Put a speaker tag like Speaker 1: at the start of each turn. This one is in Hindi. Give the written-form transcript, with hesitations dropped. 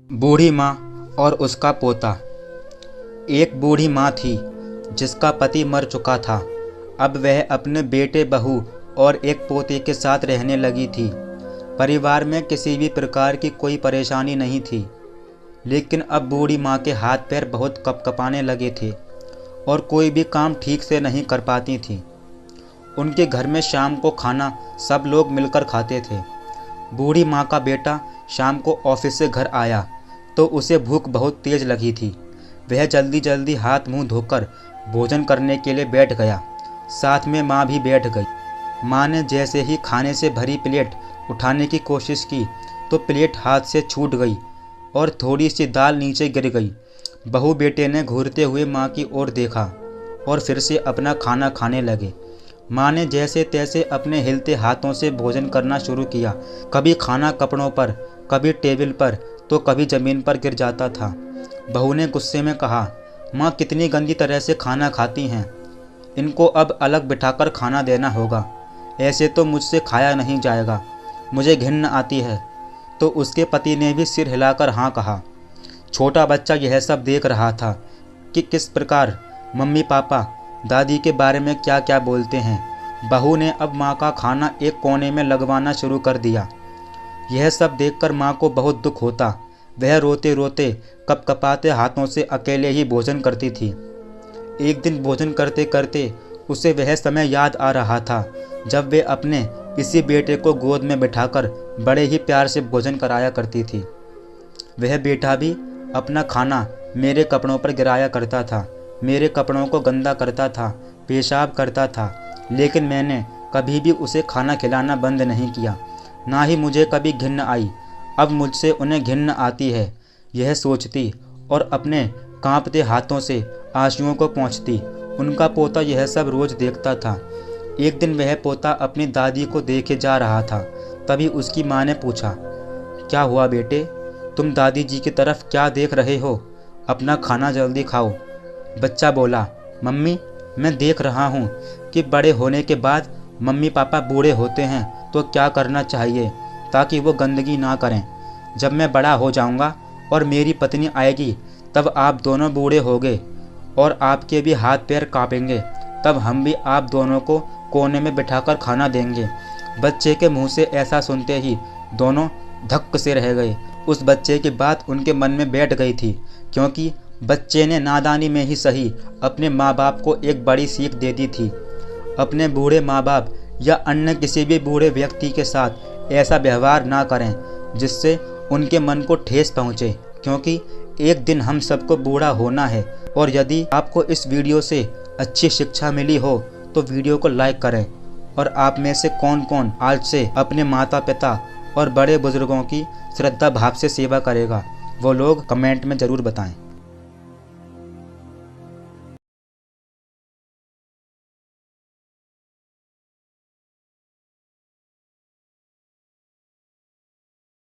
Speaker 1: बूढ़ी माँ और उसका पोता। एक बूढ़ी माँ थी जिसका पति मर चुका था। अब वह अपने बेटे, बहू और एक पोते के साथ रहने लगी थी। परिवार में किसी भी प्रकार की कोई परेशानी नहीं थी, लेकिन अब बूढ़ी माँ के हाथ पैर बहुत कँपकँपाने लगे थे और कोई भी काम ठीक से नहीं कर पाती थी। उनके घर में शाम को खाना सब लोग मिलकर खाते थे। बूढ़ी माँ का बेटा शाम को ऑफिस से घर आया तो उसे भूख बहुत तेज लगी थी। वह जल्दी जल्दी हाथ मुंह धोकर भोजन करने के लिए बैठ गया। साथ में माँ भी बैठ गई। माँ ने जैसे ही खाने से भरी प्लेट उठाने की कोशिश की तो प्लेट हाथ से छूट गई और थोड़ी सी दाल नीचे गिर गई। बहू बेटे ने घूरते हुए माँ की ओर देखा और फिर से अपना खाना खाने लगे। माँ ने जैसे तैसे अपने हिलते हाथों से भोजन करना शुरू किया। कभी खाना कपड़ों पर, कभी टेबल पर तो कभी ज़मीन पर गिर जाता था। बहू ने गुस्से में कहा, माँ कितनी गंदी तरह से खाना खाती हैं, इनको अब अलग बिठाकर खाना देना होगा। ऐसे तो मुझसे खाया नहीं जाएगा, मुझे घिन आती है। तो उसके पति ने भी सिर हिलाकर हाँ कहा। छोटा बच्चा यह सब देख रहा था कि किस प्रकार मम्मी पापा दादी के बारे में क्या क्या बोलते हैं। बहू ने अब माँ का खाना एक कोने में लगवाना शुरू कर दिया। यह सब देखकर माँ को बहुत दुख होता। वह रोते रोते कपकपाते हाथों से अकेले ही भोजन करती थी। एक दिन भोजन करते करते उसे वह समय याद आ रहा था जब वे अपने इसी बेटे को गोद में बिठाकर बड़े ही प्यार से भोजन कराया करती थी। वह बेटा भी अपना खाना मेरे कपड़ों पर गिराया करता था, मेरे कपड़ों को गंदा करता था, पेशाब करता था, लेकिन मैंने कभी भी उसे खाना खिलाना बंद नहीं किया। ना ही मुझे कभी घिन आई। अब मुझसे उन्हें घिन आती है, यह सोचती और अपने कांपते हाथों से आंसुओं को पोंछती। उनका पोता यह सब रोज देखता था। एक दिन वह पोता अपनी दादी को देखे जा रहा था। तभी उसकी माँ ने पूछा, क्या हुआ बेटे, तुम दादी जी की तरफ क्या देख रहे हो? अपना खाना जल्दी खाओ। बच्चा बोला, मम्मी मैं देख रहा हूँ कि बड़े होने के बाद मम्मी पापा बूढ़े होते हैं तो क्या करना चाहिए ताकि वो गंदगी ना करें। जब मैं बड़ा हो जाऊँगा और मेरी पत्नी आएगी तब आप दोनों बूढ़े होंगे और आपके भी हाथ पैर कांपेंगे। तब हम भी आप दोनों को कोने में बिठाकर खाना देंगे। बच्चे के मुंह से ऐसा सुनते ही दोनों धक्क से रह गए। उस बच्चे की बात उनके मन में बैठ गई थी, क्योंकि बच्चे ने नादानी में ही सही अपने माँ बाप को एक बड़ी सीख दे दी थी। अपने बूढ़े माँ बाप या अन्य किसी भी बूढ़े व्यक्ति के साथ ऐसा व्यवहार ना करें जिससे उनके मन को ठेस पहुँचे, क्योंकि एक दिन हम सबको बूढ़ा होना है। और यदि आपको इस वीडियो से अच्छी शिक्षा मिली हो तो वीडियो को लाइक करें। और आप में से कौन कौन आज से अपने माता पिता और बड़े बुजुर्गों की श्रद्धा भाव से सेवा करेगा, वो लोग कमेंट में ज़रूर बताएं।